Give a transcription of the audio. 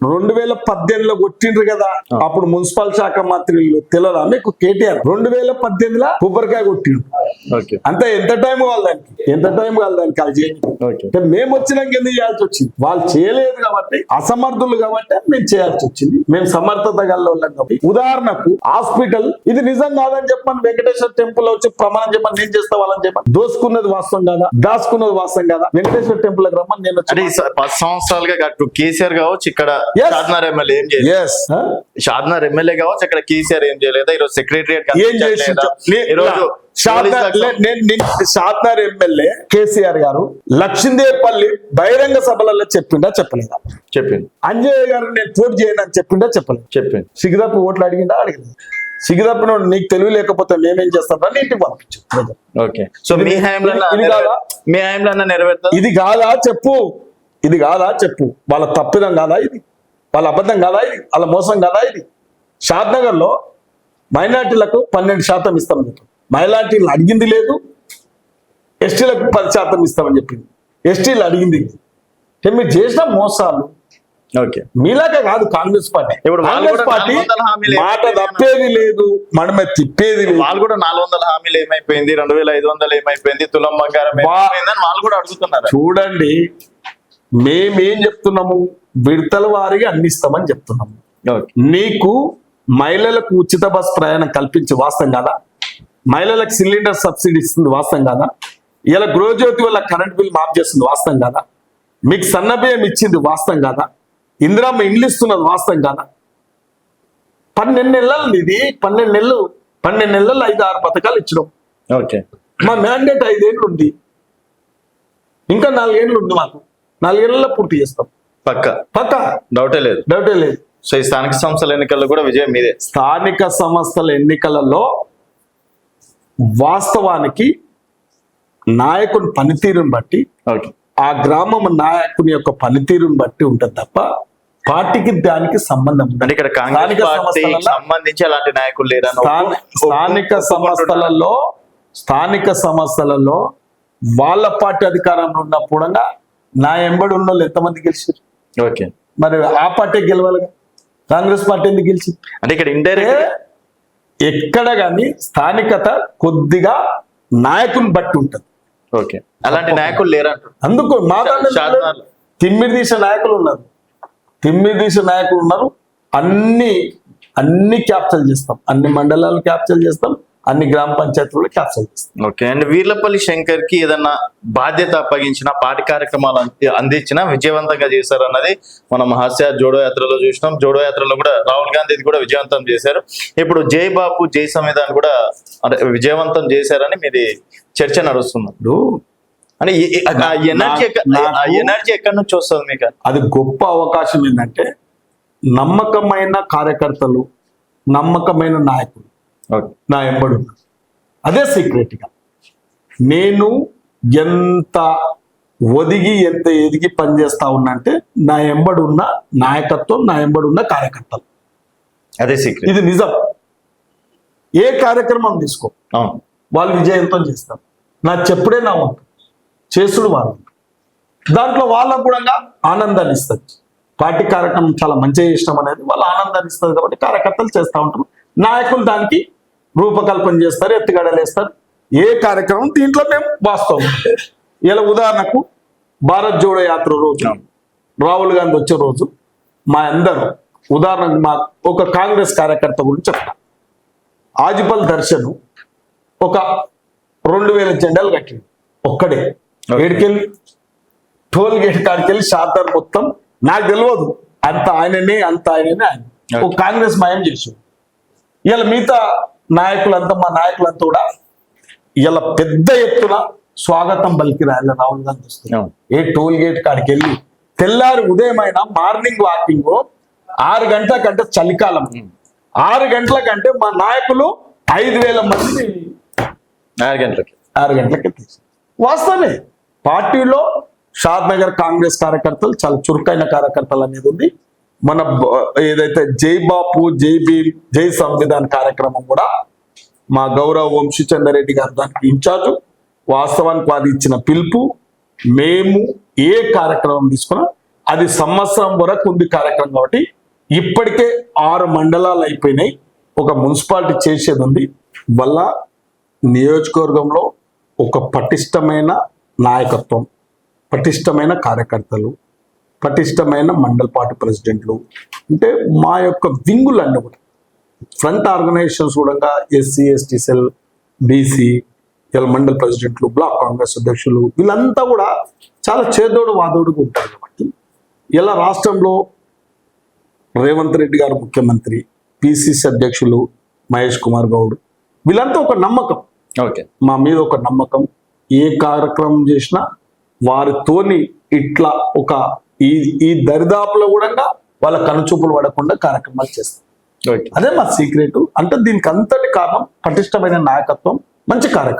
2018లో కొట్టిండ్రు కదా, అప్పుడు మున్సిపల్ శాఖ మంత్రులు తెలియదా మీకు? కేటీఆర్ 2018లో కొబ్బరికాయ కొట్టిండు. అంతే. ఎంత టైం కావాలి దానికి? అది చేయండి. మేము వచ్చినాక ఎందుకు చేయాల్సి వచ్చింది? వాళ్ళు చేయలేదు కాబట్టి, అసమర్థులు కాబట్టి మేము చేయాల్సి వచ్చింది. మేము సమర్థత గల్లోళ్ళం కాబట్టి. ఉదాహరణకు హాస్పిటల్, ఇది నిజం కాదని చెప్పని వెంకటేశ్వర టెంపుల్ వచ్చి ప్రమాణం చెప్పని నేను చేస్తా వాళ్ళని చెప్పని. దోసుకున్నది వాస్తవం కదా, దాచుకున్నది వాస్తవం కదా. వెంకటేశ్వర టెంపుల్ రమ్మని నేను 10 సంవత్సరాలుగా కేసీఆర్ కావచ్చు, ఇక్కడ షాద్నగర్ ఎమ్మెల్యే ఏం చేయలేదు. షాద్నగర్ ఎమ్మెల్యే కావచ్చు, ఇక్కడ కేసీఆర్ ఏం చేయలేదా? ఈరోజు సెక్రటరియట్ షాద్నగర్ ఎమ్మెల్యే కేసీఆర్ గారు లక్ష్మీదేవిపల్లి బహిరంగ సభలలో చెప్పలేదా? చెప్పింది. అంజయ్య గారు నేను పోటీ చేయను అని చెప్పింది. సిగ్గుదప్పు ఓట్లు అడిగిందా? అడిగింది. సిగ్గుదప్పిన నీకు తెలివి లేకపోతే మేమేం చేస్తామని ఇంటికి పంపించు. ఇది కాదా చెప్పు, వాళ్ళ తప్పిదం కాదా ఇది? వాళ్ళ అబద్ధం కాదా ఇది? వాళ్ళ మోసం కాదా ఇది? షాద్నగర్ లో మైనార్టీలకు 12% ఇస్తామని చెప్పి, మైనార్టీలు అడిగింది లేదు. ఎస్టీలకు 10% ఇస్తామని చెప్పింది. ఎస్టీలు అడిగింది. మీరు చేసిన మోసాలు మీలాగా కాదు. కాంగ్రెస్ పార్టీ మాట తప్పేది లేదు, మనమే తిప్పేది లేదు. వాళ్ళు కూడా 400 హామీలు ఏమైపోయింది, 2500 ఏమైపోయింది, తులం బంగారం ఏమైపోయిందని వాళ్ళు కూడా అడుగుతున్నారు. చూడండి, మేమేం చెప్తున్నాము? విడతల వారిగా అందిస్తామని చెప్తున్నాము. నీకు మహిళలకు ఉచిత బస్ ప్రయాణం కల్పించి వాస్తవం కాదా? మహిళలకు సిలిండర్ సబ్సిడీ ఇస్తుంది వాస్తవం కాదా? ఇలా గృహజ్యోతి వల్ల కరెంట్ బిల్ మాఫ్ చేస్తుంది వాస్తవం కాదా? మీకు సన్నబియ్యం ఇచ్చింది వాస్తవం కాదా? ఇందిరమ్మ ఇండ్లు ఇస్తున్నది వాస్తవం కాదా? 12 నెలలు ఇది, 12 నెలలు 5-6 పథకాలు ఇచ్చినాం. మా మ్యాండేట్ 5 ఏళ్ళు ఉంది, ఇంకా 4 ఏళ్ళు ఉంది. మాకు 4 ఏళ్లలో పూర్తి చేస్తాం. పక్క డౌటే లేదు. సో ఈ స్థానిక సంస్థల ఎన్నికల్లో కూడా విజయం మీదే. స్థానిక సంస్థల ఎన్నికలలో వాస్తవానికి నాయకుని పనితీరుని బట్టి, ఆ గ్రామం నాయకుని యొక్క పనితీరుని బట్టి ఉంటుంది తప్ప పార్టీకి దానికి సంబంధం అంటే ఇక్కడ కాంగ్రెస్ పార్టీకి సంబంధించి అలాంటి నాయకులు లేరు. స్థానిక సంస్థలలో వాళ్ళ పార్టీ అధికారంలో ఉన్నప్పుడు నా ఎంబడి ఉన్న వాళ్ళు ఎంతమంది గెలిచారు? మరి ఆ పార్టీ గెలవాలి, కాంగ్రెస్ పార్టీ ఎందుకు గెలిచింది? అంటే ఇక్కడ ఇండైరెక్ట్ ఎక్కడ కానీ స్థానికత కొద్దిగా నాయకుని బట్టి ఉంటుంది. అలాంటి నాయకులు లేరంటారు. అందుకు మా తిమ్మిడి తీసే నాయకులు ఉన్నారు. అన్ని క్యాప్చర్ చేస్తాం, అన్ని మండలాలు క్యాప్చర్ చేస్తాం, అన్ని గ్రామ పంచాయతీలు క్యాప్చర్ చేస్తాం. అండ్ వీర్లపల్లి శంకర్ కి ఏదన్నా బాధ్యత అప్పగించిన, పార్టీ కార్యక్రమాలు అందించిన విజయవంతంగా చేశారు అన్నది మనం హాస్య జోడో యాత్రలో చూసినాం. జోడో యాత్రలో కూడా రాహుల్ గాంధీ కూడా విజయవంతం చేశారు. ఇప్పుడు జై బాపు జై సంవిధాన్ కూడా విజయవంతం చేశారని మీది చర్చ నడుస్తుంది. అంటే ఎనర్జీ ఎక్కడి నుంచి వస్తుంది మీకు? అది గొప్ప అవకాశం ఏంటంటే, నమ్మకమైన కార్యకర్తలు, నమ్మకమైన నాయకులు నా ఎంబడు. అదే సీక్రెట్ గా నేను ఎంత ఒదిగి ఎంత ఎదిగి పనిచేస్తా ఉన్నా నా ఎంబడున్న నాయకత్వం, నా ఎంబడున్న కార్యకర్తలు. అదే సీక్రెట్. ఇది నిజం. ఏ కార్యక్రమం తీసుకో, వాళ్ళు విజయవంతం చేస్తారు. నా చెప్పుడే నా వంతు, చేసుడు వాళ్ళు. దాంట్లో వాళ్ళకు కూడా ఆనందాన్ని ఇస్తుంది. పార్టీ కార్యక్రమం చాలా మంచిగా చేసినాం అనేది వాళ్ళు ఆనందాన్ని ఇస్తుంది కాబట్టి కార్యకర్తలు చేస్తూ ఉంటారు. నాయకులు దానికి రూపకల్పన చేస్తారు, ఎత్తుగడలు వేస్తారు. ఏ కార్యక్రమం దీంట్లో మేము వాస్తవం. ఇలా ఉదాహరణకు భారత్ జోడో యాత్ర రోజు, రాహుల్ గాంధీ వచ్చే రోజు మా అందరూ, ఉదాహరణకు మా ఒక కాంగ్రెస్ కార్యకర్త గురించి చెప్తా. ఆజిపల్ దర్శన్ ఒక 2000 జెండాలు కట్టింది ఒక్కడే. ఏడికెళ్ళి టోల్ గేట్ కాడికెళ్ళి షాద్నగర్ మొత్తం నాకు తెలియదు, అంత ఆయననే ఆయన ఒక కాంగ్రెస్ మాయం చేసింది. ఇలా మిగతా నాయకులంతా, మా నాయకులంతా కూడా ఇలా పెద్ద ఎత్తున స్వాగతం పలికి రాహుల్ గాంధీ వస్తుంది. ఏ టోల్ గేట్ కాడికి వెళ్ళి తెల్లారి ఉదయమైన మార్నింగ్ వాకింగ్ 6 గంటల కంటే, చలికాలం 6 గంటల కంటే మా నాయకులు 5000 మంది 6 గంటలకి వాస్తవమే. పార్టీలో షాద్నగర్ కాంగ్రెస్ కార్యకర్తలు చాలా చురుకైన కార్యకర్తలు అనేది ఉంది. మన ఏదైతే జై బాపు జై భీమ్ జై సంవిధాన్ కార్యక్రమం కూడా మా గౌరవ వంశీచంద్ర రెడ్డి గారు దానికి ఇన్ఛార్జ్. వాస్తవానికి వారు ఇచ్చిన పిలుపు, మేము ఏ కార్యక్రమం తీసుకున్నా అది సంవత్సరం వరకు ఉంది కార్యక్రమం కాబట్టి ఇప్పటికే 6 మండలాలు అయిపోయినాయి. ఒక మున్సిపాలిటీ చేసేది ఉంది. వల్ల నియోజకవర్గంలో ఒక పటిష్టమైన నాయకత్వం, పటిష్టమైన కార్యకర్తలు, పటిష్టమైన మండల పార్టీ ప్రెసిడెంట్లు, అంటే మా యొక్క వింగులన్నీ కూడా ఫ్రంట్ ఆర్గనైజేషన్స్ కూడా ఎస్సీ ఎస్టీ సెల్, బీసీ మండల ప్రెసిడెంట్లు, బ్లాక్ కాంగ్రెస్ అధ్యక్షులు, వీళ్ళంతా కూడా చాలా చేదోడు వాదోడుగా ఉంటారు. కాబట్టి ఇలా రాష్ట్రంలో రేవంత్ రెడ్డి గారు ముఖ్యమంత్రి, పిసిసి అధ్యక్షులు మహేష్ కుమార్ గౌడ్, వీళ్ళంతా ఒక నమ్మకం, ఓకే, మా మీద ఒక నమ్మకం. ఏ కార్యక్రమం చేసినా వారితోని ఇట్లా ఒక ఈ దరిదాపులో కూడా వాళ్ళ కనుచూపులు పడకుండా కార్యక్రమాలు చేస్తాం. ఓకే. అదే మా సీక్రెట్. అంటే దీనికి అంతటి కారణం పటిష్టమైన నాయకత్వం, మంచి కార్యక్రమం.